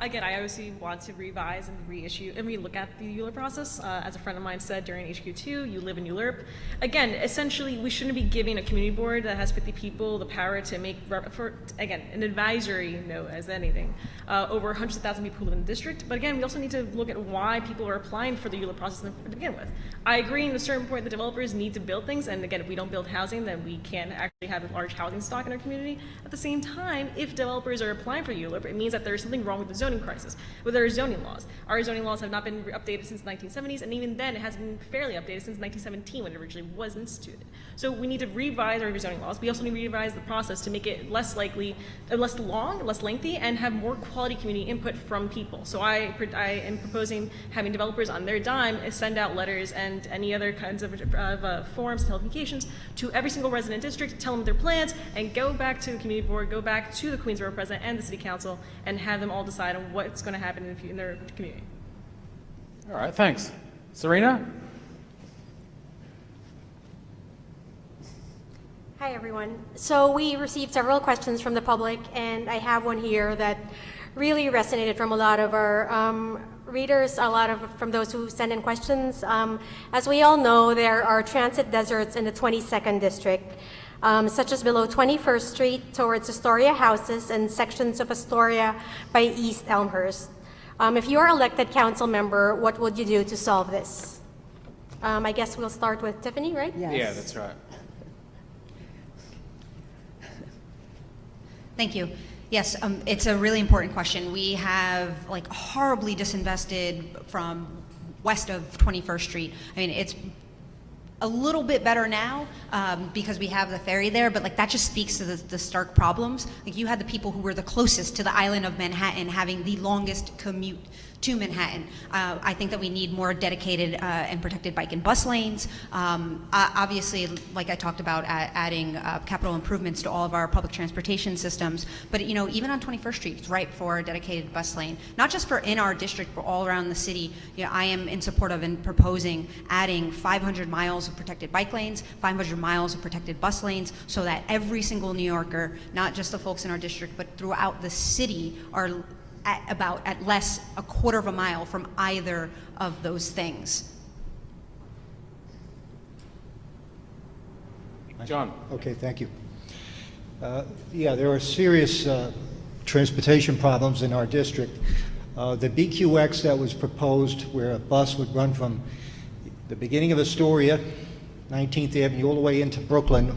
Speaker 7: Again, I obviously want to revise and reissue and relook at the ULERP process. As a friend of mine said during HQ2, you live in ULERP. Again, essentially, we shouldn't be giving a community board that has 50 people the power to make, again, an advisory note as anything, over hundreds of thousands of people who live in the district. But again, we also need to look at why people are applying for the ULERP process to begin with. I agree in a certain point the developers need to build things, and again, if we don't build housing, then we can't actually have a large housing stock in our community. At the same time, if developers are applying for ULERP, it means that there's something wrong with the zoning crisis, with our zoning laws. Our zoning laws have not been updated since the 1970s, and even then it hasn't been fairly updated since 1917 when it originally was instituted. So we need to revise our zoning laws. We also need to revise the process to make it less likely, less long, less lengthy, and have more quality community input from people. So I am proposing having developers on their dime send out letters and any other kinds of forms, telecommunications to every single resident district telling tell them their plans, and go back to the community board, go back to the Queensborough president and the city council, and have them all decide on what's going to happen in their community.
Speaker 1: All right, thanks. Serena?
Speaker 9: Hi, everyone. So we received several questions from the public, and I have one here that really resonated from a lot of our readers, from those who send in questions. As we all know, there are transit deserts in the 22nd District, such as below 21st Street towards Astoria Houses and sections of Astoria by East Elmhurst. If you are elected council member, what would you do to solve this? I guess we'll start with Tiffany, right?
Speaker 2: Yes.
Speaker 1: Yeah, that's right.
Speaker 4: Thank you. Yes, it's a really important question. We have like horribly disinvested from west of 21st Street. I mean, it's a little bit better now because we have the ferry there, but like that just speaks to the stark problems. Like you had the people who were the closest to the island of Manhattan having the longest commute to Manhattan. I think that we need more dedicated and protected bike and bus lanes. Obviously, like I talked about, adding capital improvements to all of our public transportation systems. But you know, even on 21st Street, it's ripe for a dedicated bus lane, not just for in our district, but all around the city. You know, I am in support of and proposing adding 500 miles of protected bike lanes, 500 miles of protected bus lanes, so that every single New Yorker, not just the folks in our district, but throughout the city, are at less a quarter of a mile from either of those things.
Speaker 1: John?
Speaker 5: Okay, thank you. Yeah, there are serious transportation problems in our district. The BQX that was proposed, where a bus would run from the beginning of Astoria, 19th Avenue, all the way into Brooklyn,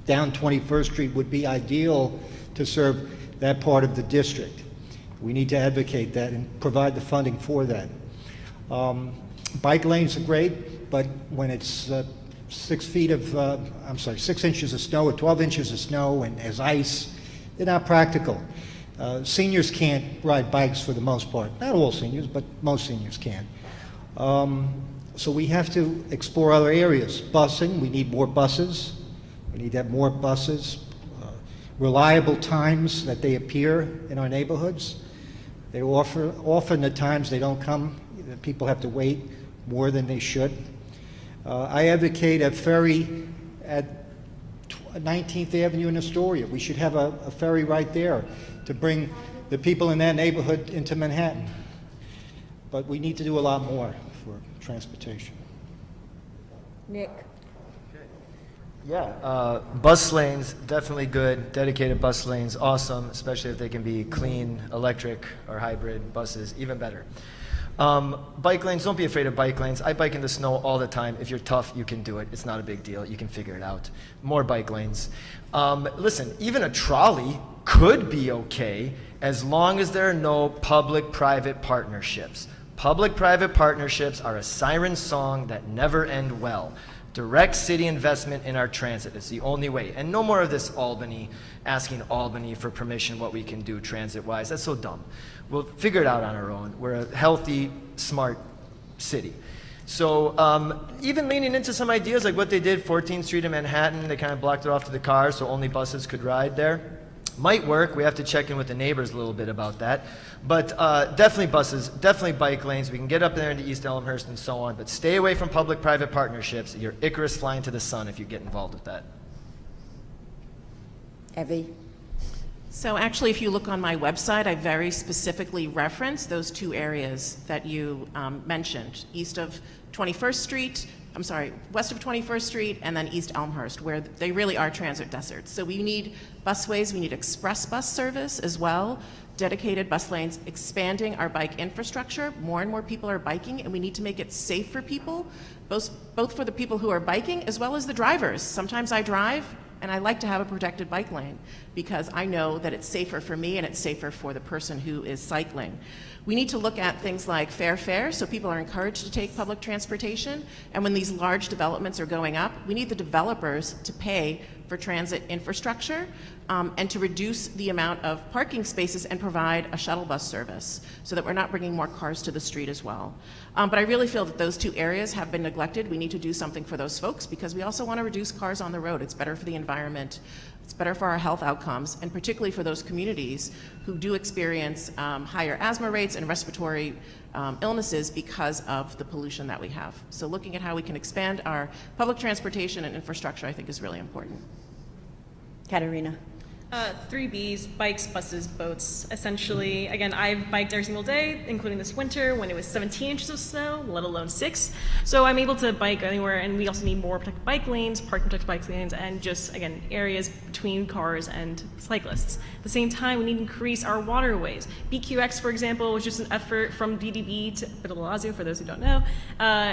Speaker 5: down 21st Street, would be ideal to serve that part of the district. We need to advocate that and provide the funding for that. Bike lanes are great, but when it's 6 inches of snow or 12 inches of snow and there's ice, they're not practical. Seniors can't ride bikes for the most part. Not all seniors, but most seniors can. So we have to explore other areas. Busing, we need more buses. We need to have more buses. Reliable times that they appear in our neighborhoods. They often at times they don't come. People have to wait more than they should. I advocate a ferry at 19th Avenue in Astoria. We should have a ferry right there to bring the people in that neighborhood into Manhattan. But we need to do a lot more for transportation.
Speaker 2: Nick?
Speaker 6: Yeah, bus lanes, definitely good. Dedicated bus lanes, awesome, especially if they can be clean, electric, or hybrid buses, even better. Bike lanes, don't be afraid of bike lanes. I bike in the snow all the time. If you're tough, you can do it. It's not a big deal. You can figure it out. More bike lanes. Listen, even a trolley could be okay as long as there are no public-private partnerships. Public-private partnerships are a siren song that never end well. Direct city investment in our transit is the only way. And no more of this Albany, asking Albany for permission what we can do transit-wise. That's so dumb. We'll figure it out on our own. We're a healthy, smart city. So even leaning into some ideas like what they did, 14th Street in Manhattan, they kind of blocked it off to the cars so only buses could ride there. Might work. We have to check in with the neighbors a little bit about that. But definitely buses, definitely bike lanes. We can get up there into East Elmhurst and so on, but stay away from public-private partnerships. You're Icarus flying to the sun if you get involved with that.
Speaker 2: Evie?
Speaker 8: So actually, if you look on my website, I very specifically reference those two areas that you mentioned, west of 21st Street, and then East Elmhurst, where they really are transit deserts. So we need busways, we need express bus service as well, dedicated bus lanes, expanding our bike infrastructure. More and more people are biking, and we need to make it safe for people, both for the people who are biking as well as the drivers. Sometimes I drive, and I like to have a protected bike lane because I know that it's safer for me and it's safer for the person who is cycling. We need to look at things like fair fare, so people are encouraged to take public transportation. And when these large developments are going up, we need the developers to pay for transit infrastructure, and to reduce the amount of parking spaces and provide a shuttle bus service so that we're not bringing more cars to the street as well. But I really feel that those two areas have been neglected. We need to do something for those folks because we also want to reduce cars on the road. It's better for the environment. It's better for our health outcomes, and particularly for those communities who do experience higher asthma rates and respiratory illnesses because of the pollution that we have. So looking at how we can expand our public transportation and infrastructure, I think, is really important.
Speaker 2: Katerina.
Speaker 7: 3 Bs, bikes, buses, boats. Essentially, again, I've biked every single day, including this winter when it was 17 inches of snow, let alone 6. So I'm able to bike anywhere, and we also need more protected bike lanes, park protected bike lanes, and just, again, areas between cars and cyclists. At the same time, we need to increase our waterways. BQX, for example, was just an effort from DDB to Lazio, for those who don't know,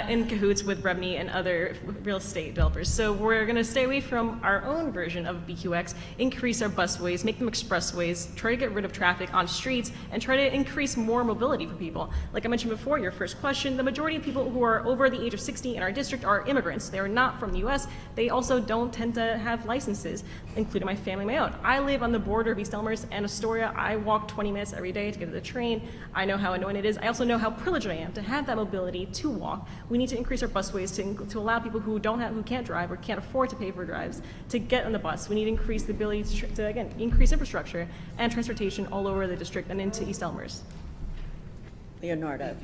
Speaker 7: in cahoots with Rebney and other real estate developers. So we're going to stay away from our own version of BQX, increase our busways, make them expressways, try to get rid of traffic on streets, and try to increase more mobility for people. Like I mentioned before, your first question, the majority of people who are over the age of 60 in our district are immigrants. They are not from the US. They also don't tend to have licenses, including my family, my own. I live on the border of East Elmhurst and Astoria. I walk 20 minutes every day to get to the train. I know how annoying it is. I also know how privileged I am to have that mobility to walk. We need to increase our busways to allow people who can't drive or can't afford to pay for drives to get on the bus. We need to increase the ability to again, increase infrastructure and transportation all over the district and into East Elmhurst.
Speaker 2: Leonardo.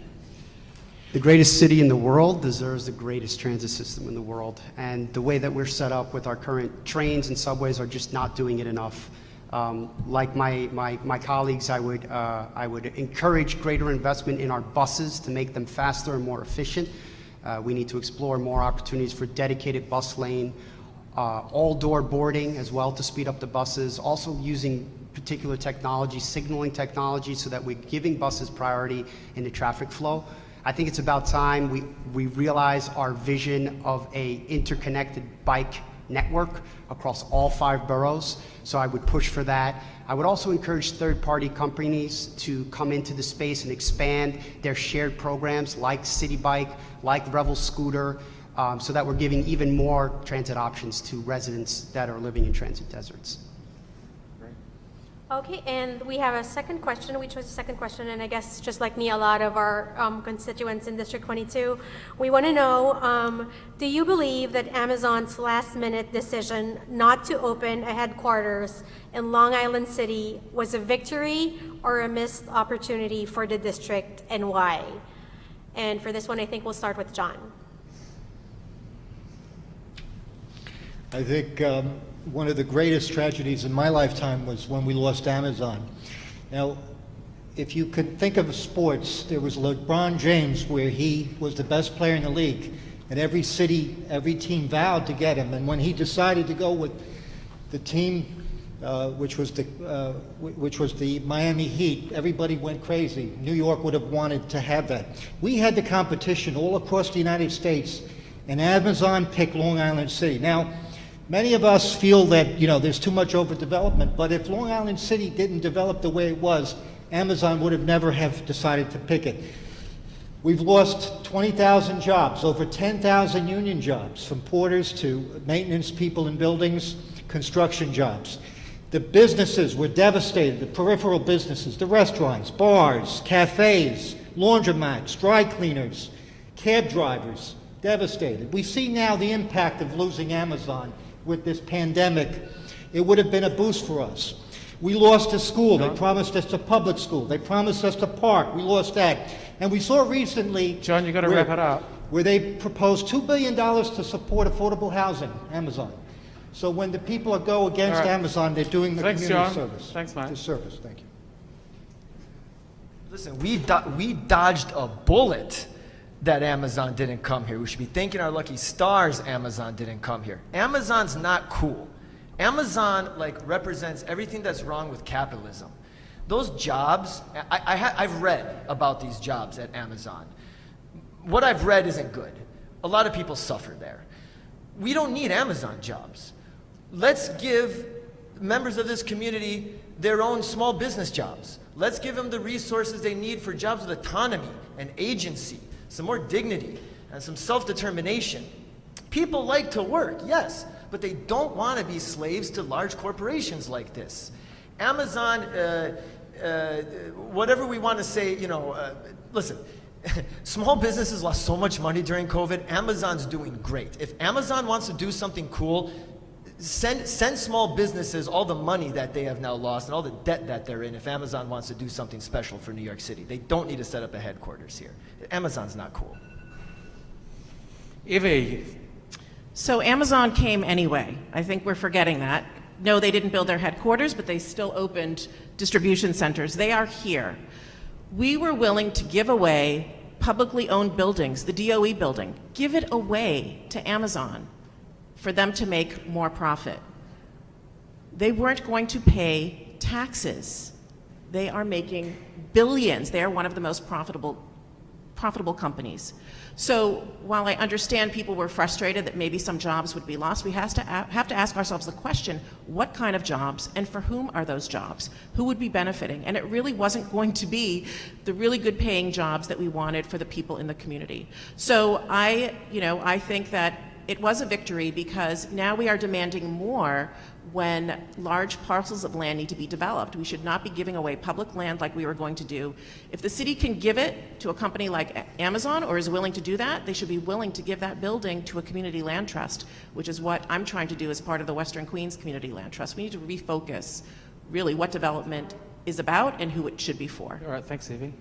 Speaker 3: The greatest city in the world deserves the greatest transit system in the world. And the way that we're set up with our current trains and subways are just not doing it enough. Like my colleagues, I would encourage greater investment in our buses to make them faster and more efficient. We need to explore more opportunities for dedicated bus lane, all-door boarding as well to speed up the buses, also using particular technology, signaling technology, so that we're giving buses priority in the traffic flow. I think it's about time we realize our vision of a interconnected bike network across all 5 boroughs, so I would push for that. I would also encourage third-party companies to come into the space and expand their shared programs like City Bike, like Revel Scooter, so that we're giving even more transit options to residents that are living in transit deserts.
Speaker 9: Okay, and we have a second question, which was the second question, and I guess just like me, a lot of our constituents in District 22, we want to know, do you believe that Amazon's last-minute decision not to open a headquarters in Long Island City was a victory or a missed opportunity for the district, and why? And for this one, I think we'll start with John.
Speaker 5: I think one of the greatest tragedies in my lifetime was when we lost Amazon. Now, if you could think of sports, there was LeBron James, where he was the best player in the league, and every team vowed to get him. And when he decided to go with the team, which was the Miami Heat, everybody went crazy. New York would have wanted to have that. We had the competition all across the United States, and Amazon picked Long Island City. Now, many of us feel that, there's too much overdevelopment, but if Long Island City didn't develop the way it was, Amazon would have never have decided to pick it. We've lost 20,000 jobs, over 10,000 union jobs, from porters to maintenance people in buildings, construction jobs. The businesses were devastated, the peripheral businesses, the restaurants, bars, cafes, laundromats, dry cleaners, cab drivers, devastated. We see now the impact of losing Amazon with this pandemic. It would have been a boost for us. We lost a school. They promised us a public school. They promised us a park. We lost that. And we saw recently,
Speaker 10: John, you got to wrap it up,
Speaker 5: where they proposed $2 billion to support affordable housing, Amazon. So when the people go against Amazon, they're doing the
Speaker 10: Thanks,
Speaker 5: community
Speaker 10: John.
Speaker 5: service.
Speaker 10: Thanks, Mike.
Speaker 5: Disservice. Thank you.
Speaker 6: Listen, we dodged a bullet that Amazon didn't come here. We should be thanking our lucky stars Amazon didn't come here. Amazon's not cool. Amazon represents everything that's wrong with capitalism. Those jobs, I've read about these jobs at Amazon. What I've read isn't good. A lot of people suffer there. We don't need Amazon jobs. Let's give members of this community their own small business jobs. Let's give them the resources they need for jobs with autonomy and agency, some more dignity, and some self-determination. People like to work, yes, but they don't want to be slaves to large corporations like this. Amazon, whatever we want to say, listen, small businesses lost so much money during COVID. Amazon's doing great. If Amazon wants to do something cool, send small businesses all the money that they have now lost and all the debt that they're in if Amazon wants to do something special for New York City. They don't need to set up a headquarters here. Amazon's not cool.
Speaker 1: Evie.
Speaker 8: So Amazon came anyway. I think we're forgetting that. No, they didn't build their headquarters, but they still opened distribution centers. They are here. We were willing to give away publicly owned buildings, the DOE building, give it away to Amazon for them to make more profit. They weren't going to pay taxes. They are making billions. They are one of the most profitable companies. So while I understand people were frustrated that maybe some jobs would be lost, we have to ask ourselves the question, what kind of jobs and for whom are those jobs? Who would be benefiting? And it really wasn't going to be the really good paying jobs that we wanted for the people in the community. So I think that it was a victory because now we are demanding more when large parcels of land need to be developed. We should not be giving away public land like we were going to do. If the city can give it to a company like Amazon or is willing to do that, they should be willing to give that building to a community land trust, which is what I'm trying to do as part of the Western Queens Community Land Trust. We need to refocus really what development is about and who it should be for.
Speaker 1: All right, thanks, Evie.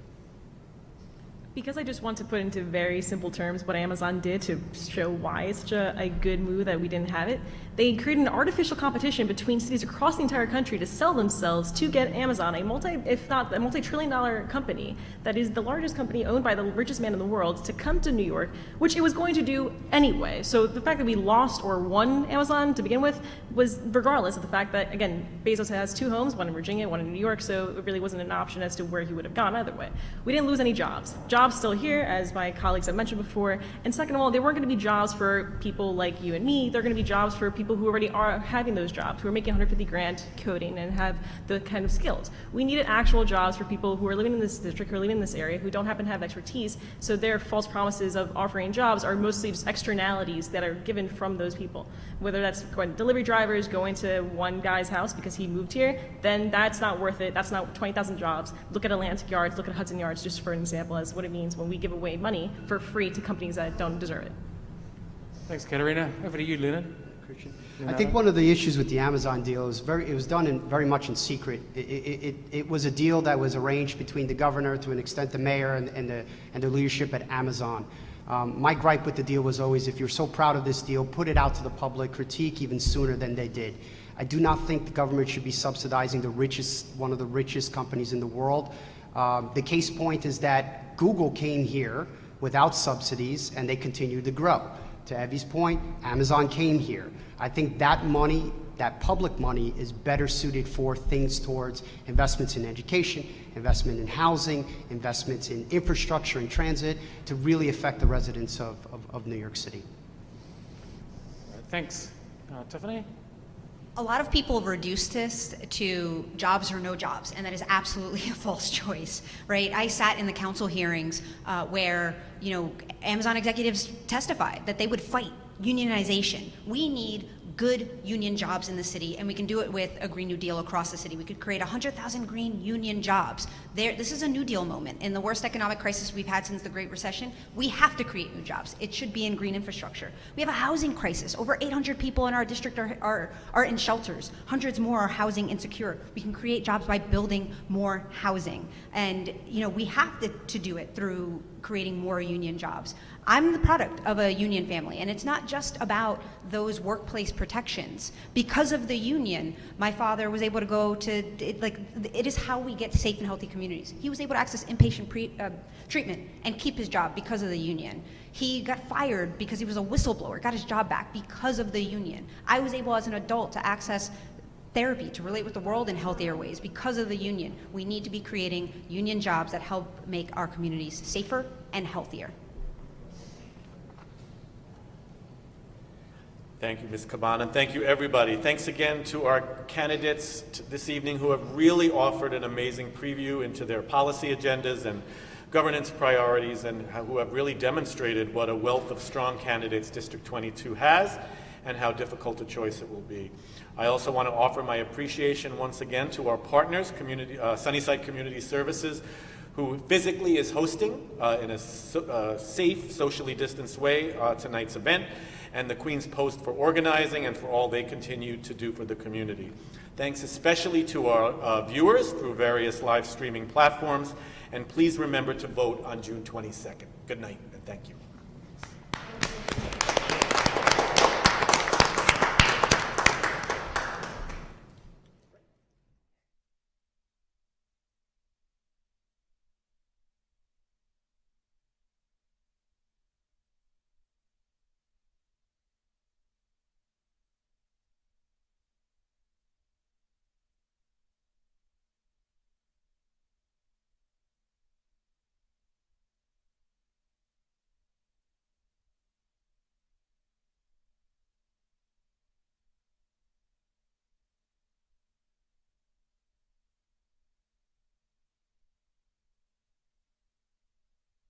Speaker 7: Because I just want to put into very simple terms what Amazon did to show why it's such a good move that we didn't have it, they created an artificial competition between cities across the entire country to sell themselves to get Amazon, a multi-trillion-dollar company that is the largest company owned by the richest man in the world, to come to New York, which it was going to do anyway. So the fact that we lost or won Amazon to begin with was regardless of the fact that, again, Bezos has 2 homes, one in Virginia, one in New York, so it really wasn't an option as to where he would have gone either way. We didn't lose any jobs. Jobs still here, as my colleagues have mentioned before, and second of all, they weren't going to be jobs for people like you and me. They're going to be jobs for people who already are having those jobs, who are making 150 grand coding and have the kind of skills. We needed actual jobs for people who are living in this district, who are living in this area, who don't happen to have expertise, so their false promises of offering jobs are mostly just externalities that are given from those people. Whether that's going to delivery drivers, going to one guy's house because he moved here, then that's not worth it. That's not 20,000 jobs. Look at Atlantic Yards, look at Hudson Yards, just for an example as what it means when we give away money for free to companies that don't deserve it.
Speaker 1: Thanks, Katerina. Over to you, Lennon.
Speaker 3: I think one of the issues with the Amazon deal is it was done very much in secret. It was a deal that was arranged between the governor, to an extent the mayor, and the leadership at Amazon. My gripe with the deal was always, if you're so proud of this deal, put it out to the public, critique even sooner than they did. I do not think the government should be subsidizing one of the richest companies in the world. The case point is that Google came here without subsidies and they continued to grow. To Evie's point, Amazon came here. I think that money, that public money, is better suited for things towards investments in education, investment in housing, investments in infrastructure and transit to really affect the residents of New York City.
Speaker 1: Thanks. Tiffany?
Speaker 4: A lot of people have reduced this to jobs or no jobs, and that is absolutely a false choice, right? I sat in the council hearings where, Amazon executives testified that they would fight unionization. We need good union jobs in the city, and we can do it with a Green New Deal across the city. We could create 100,000 green union jobs. This is a New Deal moment. In the worst economic crisis we've had since the Great Recession, we have to create new jobs. It should be in green infrastructure. We have a housing crisis. Over 800 people in our district are in shelters. Hundreds more are housing insecure. We can create jobs by building more housing. And we have to do it through creating more union jobs. I'm the product of a union family, and it's not just about those workplace protections. Because of the union, my father was able to go to, it is how we get safe and healthy communities. He was able to access inpatient treatment and keep his job because of the union. He got fired because he was a whistleblower, got his job back because of the union. I was able as an adult to access therapy, to relate with the world in healthier ways because of the union. We need to be creating union jobs that help make our communities safer and healthier.
Speaker 10: Thank you, Ms. Caban, and thank you, everybody. Thanks again to our candidates this evening who have really offered an amazing preview into their policy agendas and governance priorities, and who have really demonstrated what a wealth of strong candidates District 22 has. and how difficult a choice it will be. I also want to offer my appreciation once again to our partners, Sunnyside Community Services, who physically is hosting in a safe, socially distanced way tonight's event, and the Queens Post for organizing and for all they continue to do for the community. Thanks especially to our viewers through various live streaming platforms, and please remember to vote on June 22nd. Good night, and thank you.